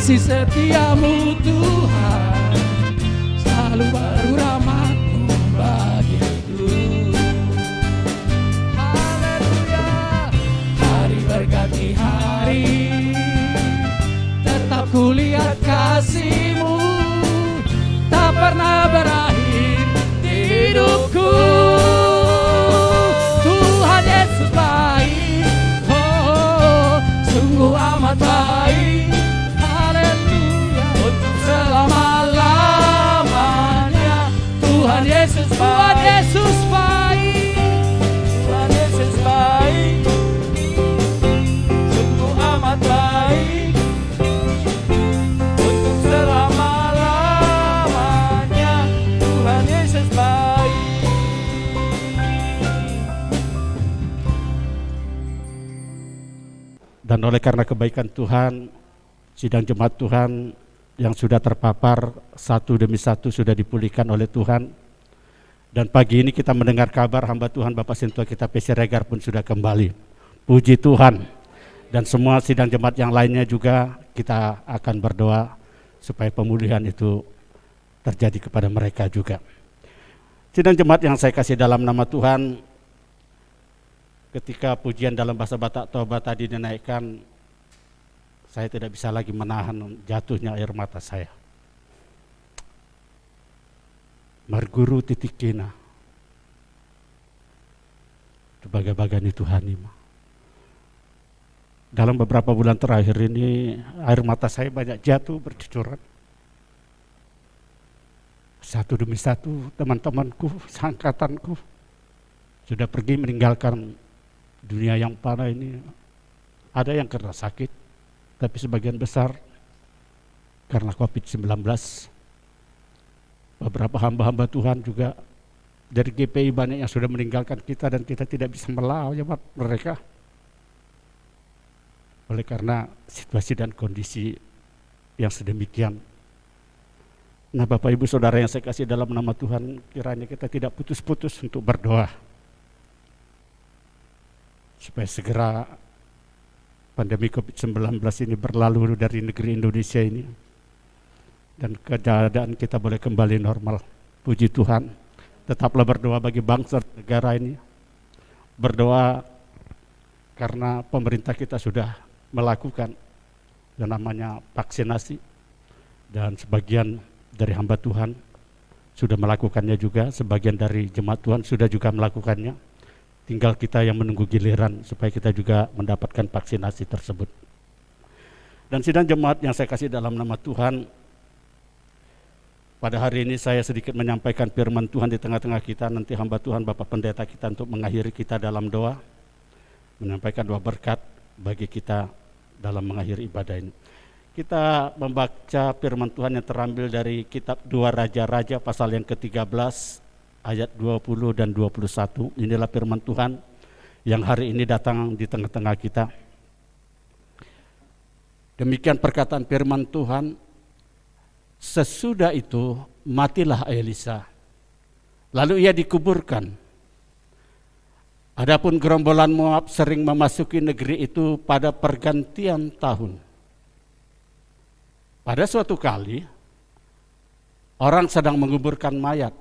kasih setiamu Tuhan, selalu baru rahmat-Mu bagiku. Haleluya. Hari berganti hari, tetap kulihat kasih-Mu, tak pernah berakhir di hidupku. Tuhan Yesus baik, oh sungguh amat baik. Haleluya. Untuk selama-lamanya Tuhan Yesus baik. Tuhan Yesus baik, sungguh amat baik. Untuk selama-lamanya Tuhan Yesus baik. Dan oleh karena kebaikan Tuhan, sidang jemaat Tuhan yang sudah terpapar satu demi satu sudah dipulihkan oleh Tuhan. Dan pagi ini kita mendengar kabar hamba Tuhan Bapak Sintua kita PC Regar pun sudah kembali. Puji Tuhan. Dan semua sidang jemaat yang lainnya juga kita akan berdoa supaya pemulihan itu terjadi kepada mereka juga. Sidang jemaat yang saya kasih dalam nama Tuhan, ketika pujian dalam bahasa Batak Toba tadi dinaikkan, saya tidak bisa lagi menahan jatuhnya air mata saya. Marguru titik kina, baga-bagani Tuhan ima. Dalam beberapa bulan terakhir ini air mata saya banyak jatuh bercucuran. Satu demi satu teman-temanku, seangkatanku sudah pergi meninggalkan dunia yang panah ini. Ada yang karena sakit, tapi sebagian besar karena COVID-19. Beberapa hamba-hamba Tuhan juga dari GPI banyak yang sudah meninggalkan kita dan kita tidak bisa melayani mereka. Oleh karena situasi dan kondisi yang sedemikian. Nah Bapak Ibu Saudara yang saya kasih dalam nama Tuhan, kiranya kita tidak putus-putus untuk berdoa. Supaya segera pandemi COVID-19 ini berlalu dari negeri Indonesia ini. Dan keadaan kita boleh kembali normal. Puji Tuhan. Tetaplah berdoa bagi bangsa negara ini. Berdoa karena pemerintah kita sudah melakukan yang namanya vaksinasi. Dan sebagian dari hamba Tuhan sudah melakukannya juga. Sebagian dari jemaat Tuhan sudah juga melakukannya. Tinggal kita yang menunggu giliran supaya kita juga mendapatkan vaksinasi tersebut. Dan sidang jemaat yang saya kasih dalam nama Tuhan, pada hari ini saya sedikit menyampaikan firman Tuhan di tengah-tengah kita. Nanti hamba Tuhan Bapak Pendeta kita untuk mengakhiri kita dalam doa, menyampaikan doa berkat bagi kita dalam mengakhiri ibadah ini. Kita membaca firman Tuhan yang terambil dari kitab 2 Raja-Raja pasal yang ke-13 ayat 20 dan 21. Inilah firman Tuhan yang hari ini datang di tengah-tengah kita. Demikian perkataan firman Tuhan. Sesudah itu matilah Elisa, lalu ia dikuburkan. Adapun gerombolan Moab sering memasuki negeri itu pada pergantian tahun. Pada suatu kali, orang sedang menguburkan mayat.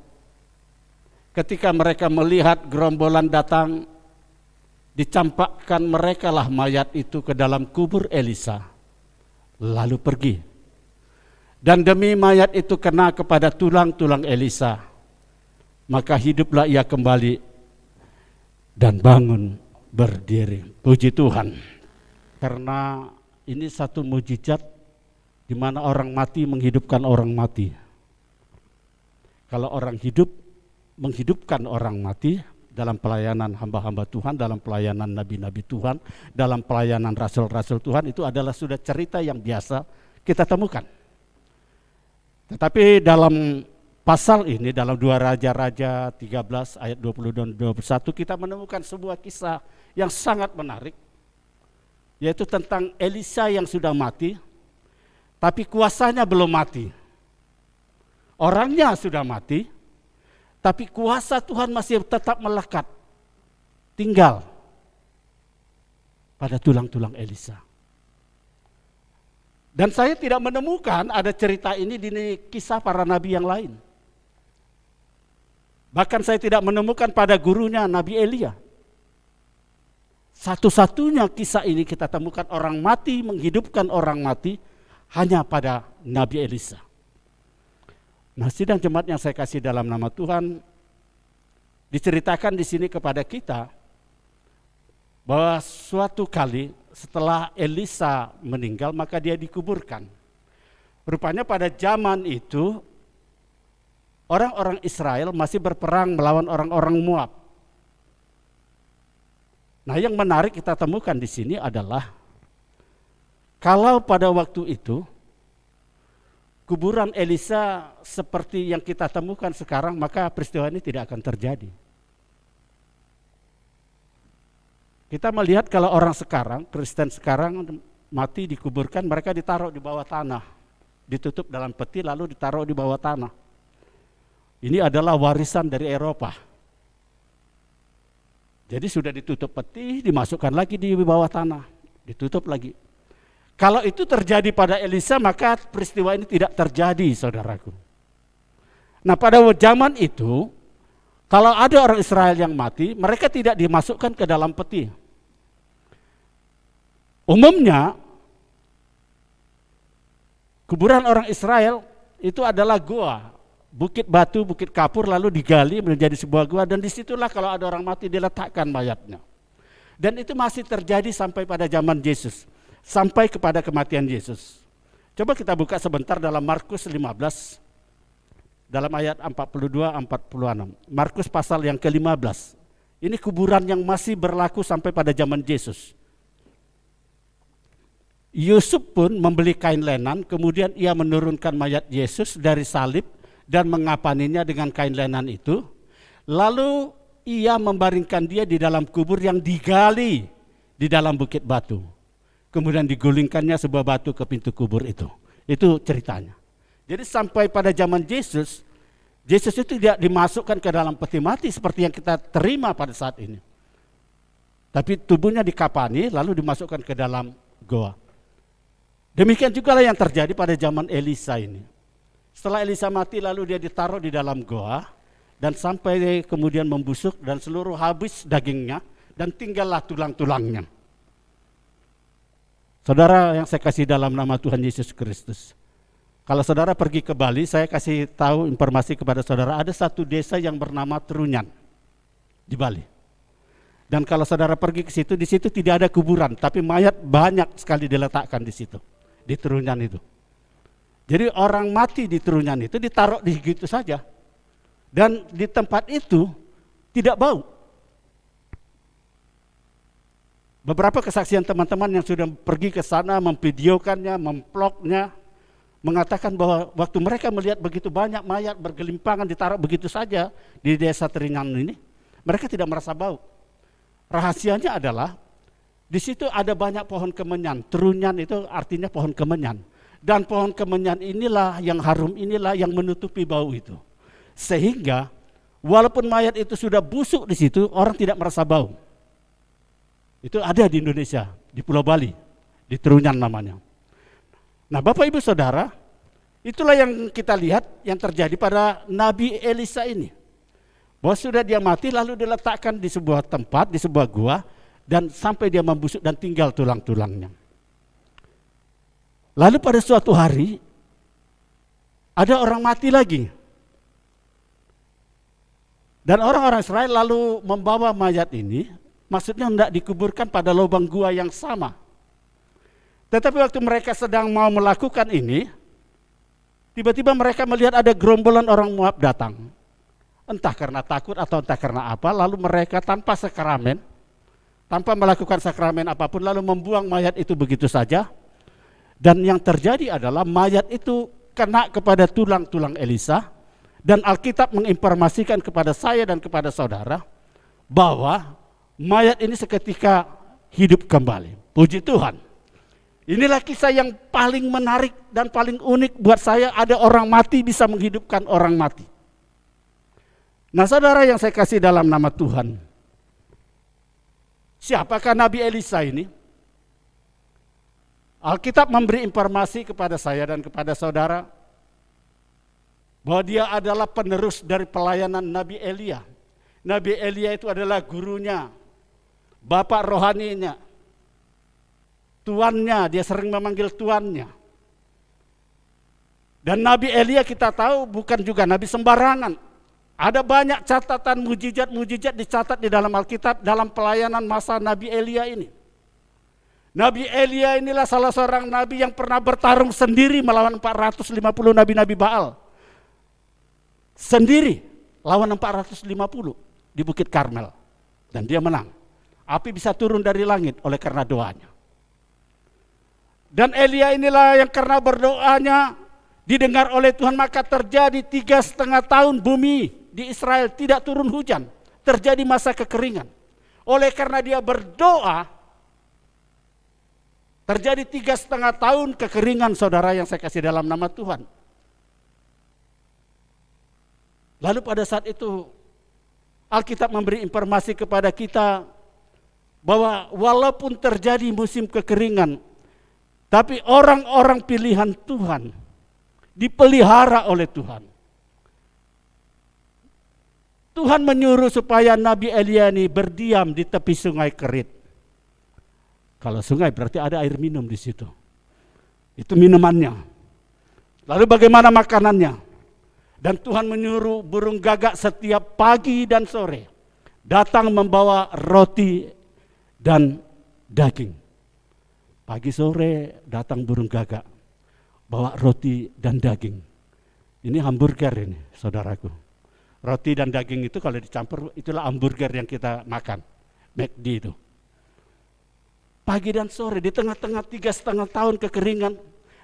Ketika mereka melihat gerombolan datang, dicampakkan merekalah mayat itu ke dalam kubur Elisa, lalu pergi. Dan demi mayat itu kena kepada tulang-tulang Elisa, maka hiduplah ia kembali dan bangun berdiri. Puji Tuhan. Karena ini satu mujizat di mana orang mati menghidupkan orang mati. Kalau orang hidup menghidupkan orang mati dalam pelayanan hamba-hamba Tuhan, dalam pelayanan nabi-nabi Tuhan, dalam pelayanan rasul-rasul Tuhan, itu adalah sudah cerita yang biasa kita temukan. Tetapi dalam pasal ini, dalam 2 Raja-Raja 13 ayat 20 dan 21, kita menemukan sebuah kisah yang sangat menarik, yaitu tentang Elisa yang sudah mati, tapi kuasanya belum mati. Orangnya sudah mati, tapi kuasa Tuhan masih tetap melekat, tinggal pada tulang-tulang Elisa. Dan saya tidak menemukan ada cerita ini di kisah para nabi yang lain. Bahkan saya tidak menemukan pada gurunya Nabi Elia. Satu-satunya kisah ini kita temukan orang mati menghidupkan orang mati hanya pada Nabi Elisa. Nah, sidang jemaat yang saya kasih dalam nama Tuhan, diceritakan di sini kepada kita bahwa suatu kali setelah Elisa meninggal maka dia dikuburkan. Rupanya pada zaman itu orang-orang Israel masih berperang melawan orang-orang Moab. Nah, yang menarik kita temukan di sini adalah kalau pada waktu itu kuburan Elisa seperti yang kita temukan sekarang, maka peristiwa ini tidak akan terjadi. Kita melihat kalau orang sekarang, Kristen sekarang mati dikuburkan, mereka ditaruh di bawah tanah, ditutup dalam peti lalu ditaruh di bawah tanah. Ini adalah warisan dari Eropa. Jadi sudah ditutup peti, dimasukkan lagi di bawah tanah, ditutup lagi. Kalau itu terjadi pada Elisa, maka peristiwa ini tidak terjadi, saudaraku. Nah, pada zaman itu, kalau ada orang Israel yang mati, mereka tidak dimasukkan ke dalam peti. Umumnya, kuburan orang Israel itu adalah goa, bukit batu, bukit kapur, lalu digali menjadi sebuah gua, dan disitulah kalau ada orang mati diletakkan mayatnya. Dan itu masih terjadi sampai pada zaman Yesus, sampai kepada kematian Yesus. Coba kita buka sebentar dalam Markus 15, dalam ayat 42-46. Markus pasal yang ke-15. Ini kuburan yang masih berlaku sampai pada zaman Yesus. Yusuf pun membeli kain lenan, kemudian ia menurunkan mayat Yesus dari salib dan mengapaninya dengan kain lenan itu. Lalu ia membaringkan dia di dalam kubur yang digali di dalam bukit batu. Kemudian digulingkannya sebuah batu ke pintu kubur itu. Itu ceritanya. Jadi sampai pada zaman Yesus, Yesus itu tidak dimasukkan ke dalam peti mati seperti yang kita terima pada saat ini. Tapi tubuhnya dikapani lalu dimasukkan ke dalam goa. Demikian juga lah yang terjadi pada zaman Elisa ini. Setelah Elisa mati lalu dia ditaruh di dalam goa dan sampai kemudian membusuk dan seluruh habis dagingnya dan tinggallah tulang-tulangnya. Saudara yang saya kasih dalam nama Tuhan Yesus Kristus. Kalau saudara pergi ke Bali, saya kasih tahu informasi kepada saudara, ada satu desa yang bernama Trunyan di Bali. Dan kalau saudara pergi ke situ, di situ tidak ada kuburan, tapi mayat banyak sekali diletakkan di situ, di Trunyan itu. Jadi orang mati di Trunyan itu ditaruh di situ saja. Dan di tempat itu tidak bau. Beberapa kesaksian teman-teman yang sudah pergi ke sana, memvideokannya, memvlognya, mengatakan bahwa waktu mereka melihat begitu banyak mayat bergelimpangan ditaruh begitu saja di desa Trunyan ini, mereka tidak merasa bau. Rahasianya adalah di situ ada banyak pohon kemenyan. Trunyan itu artinya pohon kemenyan. Dan pohon kemenyan inilah yang harum, inilah yang menutupi bau itu. Sehingga walaupun mayat itu sudah busuk di situ, orang tidak merasa bau. Itu ada di Indonesia, di Pulau Bali, di Trunyan namanya. Nah, Bapak Ibu Saudara, itulah yang kita lihat yang terjadi pada Nabi Elisa ini. Bahwa sudah dia mati lalu diletakkan di sebuah tempat, di sebuah gua, dan sampai dia membusuk dan tinggal tulang-tulangnya. Lalu pada suatu hari, ada orang mati lagi. Dan orang-orang Israel lalu membawa mayat ini, maksudnya hendak dikuburkan pada lubang gua yang sama. Tetapi waktu mereka sedang mau melakukan ini, tiba-tiba mereka melihat ada gerombolan orang Moab datang. Entah karena takut atau entah karena apa, lalu mereka tanpa sakramen, tanpa melakukan sakramen apapun, lalu membuang mayat itu begitu saja. Dan yang terjadi adalah mayat itu kena kepada tulang-tulang Elisa, dan Alkitab menginformasikan kepada saya dan kepada saudara, bahwa mayat ini seketika hidup kembali. Puji Tuhan. Inilah kisah yang paling menarik dan paling unik buat saya, ada orang mati bisa menghidupkan orang mati. Nah, saudara yang saya kasih dalam nama Tuhan, siapakah Nabi Elisa ini? Alkitab memberi informasi kepada saya dan kepada saudara bahwa dia adalah penerus dari pelayanan Nabi Elia. Nabi Elia itu adalah gurunya, bapak rohaninya, tuannya, dia sering memanggil tuannya. Dan Nabi Elia kita tahu bukan juga nabi sembarangan. Ada banyak catatan mujizat-mujizat dicatat di dalam Alkitab dalam pelayanan masa Nabi Elia ini. Nabi Elia inilah salah seorang nabi yang pernah bertarung sendiri melawan 450 nabi-nabi Baal. Sendiri lawan 450 di Bukit Karmel. Dan dia menang. Api bisa turun dari langit oleh karena doanya. Dan Elia inilah yang karena berdoanya didengar oleh Tuhan, maka terjadi 3,5 tahun bumi di Israel tidak turun hujan. Terjadi masa kekeringan. Oleh karena dia berdoa, terjadi 3,5 tahun kekeringan, saudara yang saya kasih dalam nama Tuhan. Lalu pada saat itu Alkitab memberi informasi kepada kita bahwa walaupun terjadi musim kekeringan, tapi orang-orang pilihan Tuhan dipelihara oleh Tuhan. Tuhan menyuruh supaya Nabi Elia ini berdiam di tepi sungai Kerit. Kalau sungai berarti ada air minum di situ. Itu minumannya. Lalu bagaimana makanannya? Dan Tuhan menyuruh burung gagak setiap pagi dan sore datang membawa roti dan daging. Pagi sore datang burung gagak, bawa roti dan daging. Ini hamburger ini, saudaraku. Roti dan daging itu kalau dicampur itulah hamburger yang kita makan, McD itu. Pagi dan sore di tengah-tengah 3,5 tahun kekeringan,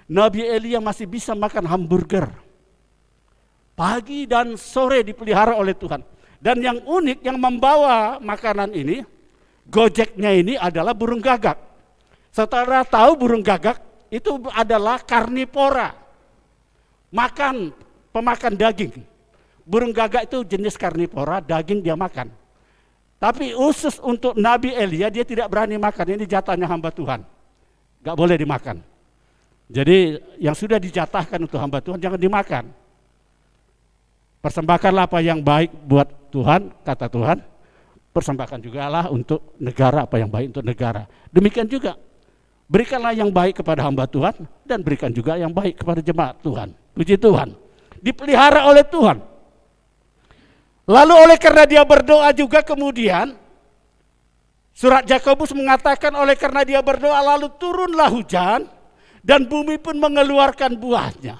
Nabi Elia masih bisa makan hamburger. Pagi dan sore dipelihara oleh Tuhan. Dan yang unik yang membawa makanan ini, gojeknya ini adalah burung gagak. Saudara tahu burung gagak itu adalah karnivora, pemakan daging. Burung gagak itu jenis karnivora, daging dia makan. Tapi khusus untuk Nabi Elia dia tidak berani makan, ini jatahnya hamba Tuhan. Gak boleh dimakan. Jadi yang sudah dijatahkan untuk hamba Tuhan jangan dimakan. Persembahkanlah apa yang baik buat Tuhan, kata Tuhan. Persembahkan juga lah untuk negara, apa yang baik untuk negara. Demikian juga, berikanlah yang baik kepada hamba Tuhan dan berikan juga yang baik kepada jemaat Tuhan. Puji Tuhan. Dipelihara oleh Tuhan. Lalu oleh karena dia berdoa juga kemudian, surat Yakobus mengatakan oleh karena dia berdoa lalu turunlah hujan dan bumi pun mengeluarkan buahnya.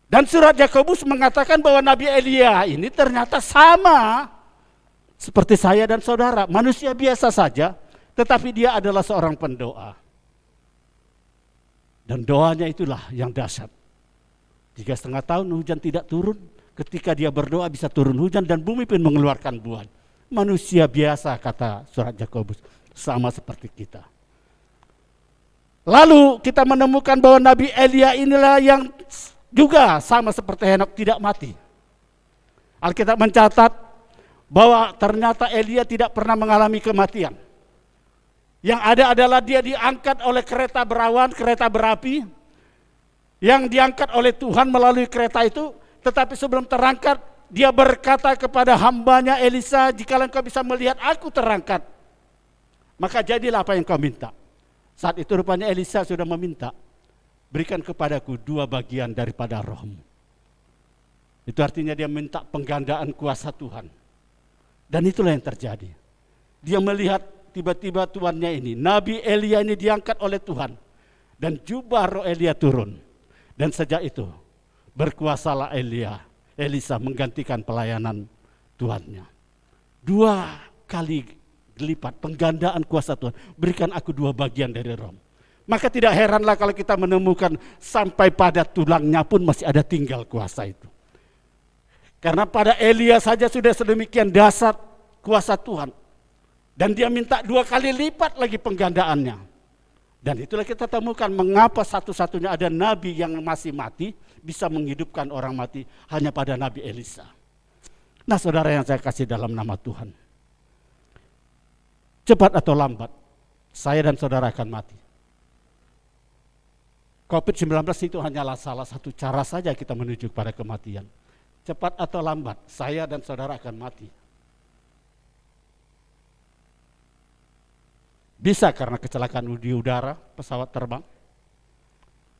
Dan surat Yakobus mengatakan bahwa Nabi Elia ini ternyata sama seperti saya dan saudara, manusia biasa saja, tetapi dia adalah seorang pendoa. Dan doanya itulah yang dahsyat. 3,5 tahun hujan tidak turun, ketika dia berdoa bisa turun hujan dan bumi pun mengeluarkan buah. Manusia biasa, kata surat Yakobus, sama seperti kita. Lalu kita menemukan bahwa Nabi Elia inilah yang juga sama seperti Henokh tidak mati. Alkitab mencatat bahwa ternyata Elia tidak pernah mengalami kematian. Yang ada adalah dia diangkat oleh kereta berawan, kereta berapi, yang diangkat oleh Tuhan melalui kereta itu. Tetapi sebelum terangkat, dia berkata kepada hambanya Elisa, jikalau engkau bisa melihat aku terangkat, maka jadilah apa yang kau minta. Saat itu rupanya Elisa sudah meminta, berikan kepadaku 2 bagian daripada rohmu. Itu artinya dia minta penggandaan kuasa Tuhan. Dan itulah yang terjadi. Dia melihat tiba-tiba tuannya ini, Nabi Elia ini diangkat oleh Tuhan. Dan jubah roh Elia turun. Dan sejak itu, berkuasalah Elisa menggantikan pelayanan tuannya. 2 kali lipat penggandaan kuasa Tuhan. Berikan aku 2 bagian dari roh. Maka tidak heranlah kalau kita menemukan sampai pada tulangnya pun masih ada tinggal kuasa itu. Karena pada Elia saja sudah sedemikian dahsyat kuasa Tuhan. Dan dia minta 2 kali lipat lagi penggandaannya. Dan itulah kita temukan mengapa satu-satunya ada nabi yang masih mati bisa menghidupkan orang mati hanya pada Nabi Elisa. Nah saudara yang saya kasih dalam nama Tuhan, cepat atau lambat saya dan saudara akan mati. COVID-19 itu hanyalah salah satu cara saja kita menuju kepada kematian. Cepat atau lambat, saya dan saudara akan mati. Bisa karena kecelakaan di udara, pesawat terbang.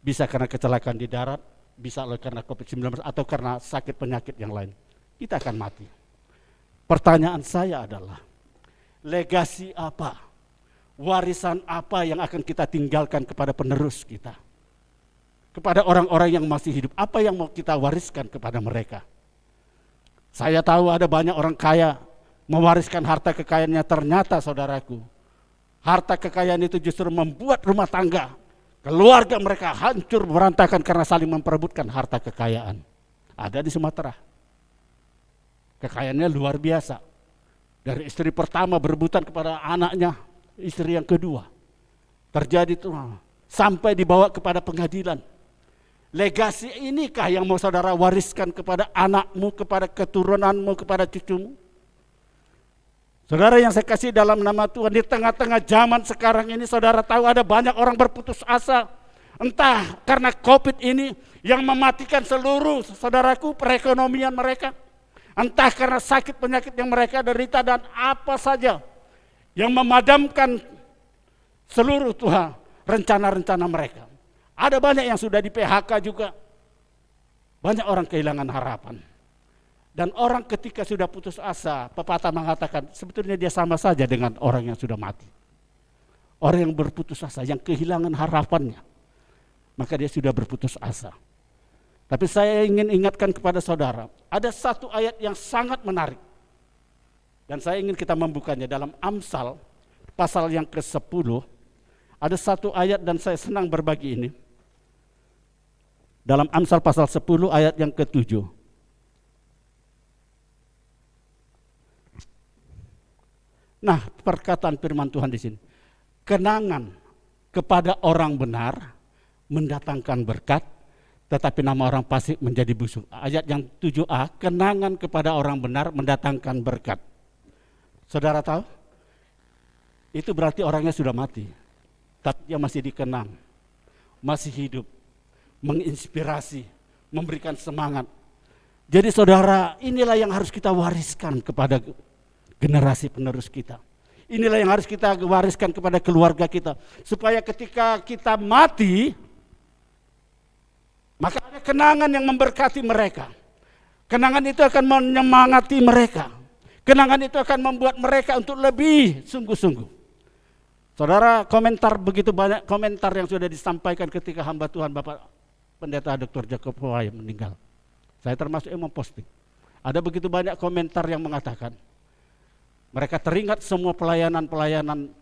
Bisa karena kecelakaan di darat, bisa karena COVID-19 atau karena sakit penyakit yang lain. Kita akan mati. Pertanyaan saya adalah, legasi apa? Warisan apa yang akan kita tinggalkan kepada penerus kita? Kepada orang-orang yang masih hidup, apa yang mau kita wariskan kepada mereka? Saya tahu ada banyak orang kaya mewariskan harta kekayaannya, ternyata saudaraku, harta kekayaan itu justru membuat rumah tangga, keluarga mereka hancur berantakan karena saling memperebutkan harta kekayaan. Ada di Sumatera. Kekayaannya luar biasa. Dari istri pertama berebutan kepada anaknya, istri yang kedua. Terjadi itu sampai dibawa kepada pengadilan. Legasi inikah yang mau saudara wariskan kepada anakmu, kepada keturunanmu, kepada cucumu? Saudara yang saya kasih dalam nama Tuhan, di tengah-tengah zaman sekarang ini saudara tahu ada banyak orang berputus asa. Entah karena COVID ini yang mematikan seluruh saudaraku perekonomian mereka. Entah karena sakit penyakit yang mereka derita dan apa saja yang memadamkan seluruh Tuhan rencana-rencana mereka. Ada banyak yang sudah di PHK juga. Banyak orang kehilangan harapan. Dan orang ketika sudah putus asa, pepatah mengatakan sebetulnya dia sama saja dengan orang yang sudah mati. Orang yang berputus asa, yang kehilangan harapannya, maka dia sudah berputus asa. Tapi saya ingin ingatkan kepada saudara, ada satu ayat yang sangat menarik. Dan saya ingin kita membukanya dalam Amsal pasal yang ke-10. Ada satu ayat dan saya senang berbagi ini. Dalam Amsal pasal 10 ayat yang ke-7. Nah, perkataan firman Tuhan di sini. Kenangan kepada orang benar mendatangkan berkat, tetapi nama orang fasik menjadi busuk. Ayat yang 7a, kenangan kepada orang benar mendatangkan berkat. Saudara tahu? Itu berarti orangnya sudah mati, tapi dia masih dikenang, masih hidup, menginspirasi, memberikan semangat. Jadi saudara, inilah yang harus kita wariskan kepada generasi penerus kita. Inilah yang harus kita wariskan kepada keluarga kita. Supaya ketika kita mati, maka ada kenangan yang memberkati mereka. Kenangan itu akan menyemangati mereka. Kenangan itu akan membuat mereka untuk lebih sungguh-sungguh. Saudara, komentar begitu banyak komentar yang sudah disampaikan ketika hamba Tuhan Bapak Pendeta Dr. Jacob Hoai meninggal. Saya termasuk yang memposting. Ada begitu banyak komentar yang mengatakan mereka teringat semua pelayanan-pelayanan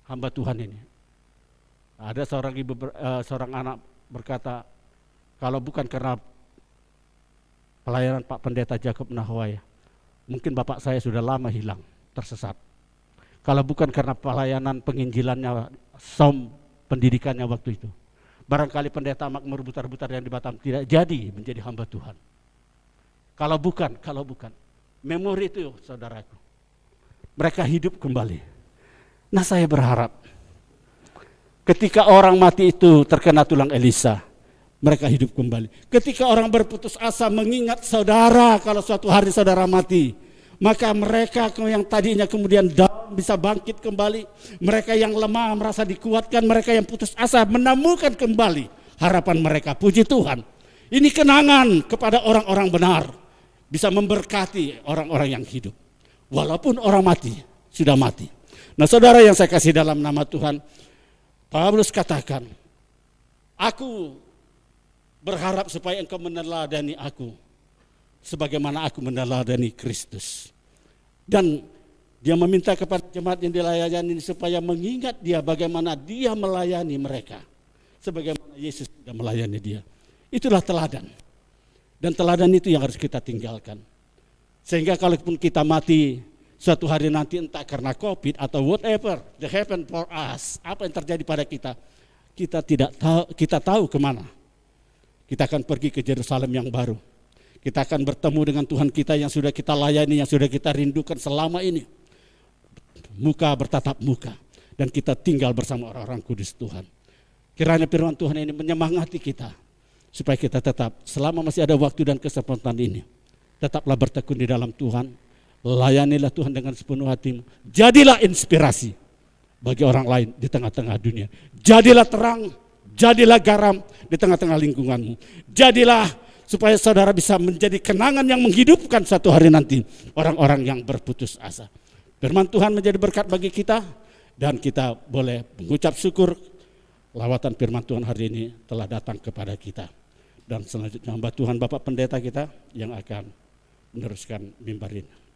hamba Tuhan ini. Ada seorang ibu, seorang anak berkata, kalau bukan karena pelayanan Pak Pendeta Jacob Nahoai, mungkin bapak saya sudah lama hilang, tersesat. Kalau bukan karena pelayanan penginjilannya, pendidikannya waktu itu, barangkali pendeta makmur butar-butar yang di Batam tidak jadi menjadi hamba Tuhan. Kalau bukan, memori itu saudaraku, mereka hidup kembali. Nah, saya berharap ketika orang mati itu terkena tulang Elisa, mereka hidup kembali. Ketika orang berputus asa mengingat saudara kalau suatu hari saudara mati, maka mereka yang tadinya kemudian down bisa bangkit kembali. Mereka yang lemah merasa dikuatkan, mereka yang putus asa menemukan kembali harapan mereka. Puji Tuhan. Ini kenangan kepada orang-orang benar, bisa memberkati orang-orang yang hidup. Walaupun orang mati, sudah mati. Nah, saudara yang saya kasih dalam nama Tuhan, Paulus katakan, aku berharap supaya engkau meneladani aku sebagaimana aku meneladani Kristus. Dan dia meminta kepada jemaat yang dilayani supaya mengingat dia bagaimana dia melayani mereka, sebagaimana Yesus sudah melayani dia. Itulah teladan. Dan teladan itu yang harus kita tinggalkan. Sehingga kalaupun kita mati suatu hari nanti, entah karena COVID atau whatever that happen for us, apa yang terjadi pada kita, kita tidak tahu, kita tahu kemana. Kita akan pergi ke Yerusalem yang baru. Kita akan bertemu dengan Tuhan kita yang sudah kita layani, yang sudah kita rindukan selama ini. Muka bertatap muka. Dan kita tinggal bersama orang-orang kudus Tuhan. Kiranya firman Tuhan ini menyemangati kita, supaya kita tetap selama masih ada waktu dan kesempatan ini, tetaplah bertekun di dalam Tuhan, layanilah Tuhan dengan sepenuh hatimu, jadilah inspirasi bagi orang lain di tengah-tengah dunia. Jadilah terang, jadilah garam di tengah-tengah lingkunganmu. Jadilah supaya saudara bisa menjadi kenangan yang menghidupkan suatu hari nanti orang-orang yang berputus asa. Firman Tuhan menjadi berkat bagi kita, dan kita boleh mengucap syukur lawatan firman Tuhan hari ini telah datang kepada kita. Dan selanjutnya hamba Tuhan Bapak Pendeta kita yang akan meneruskan mimbar ini.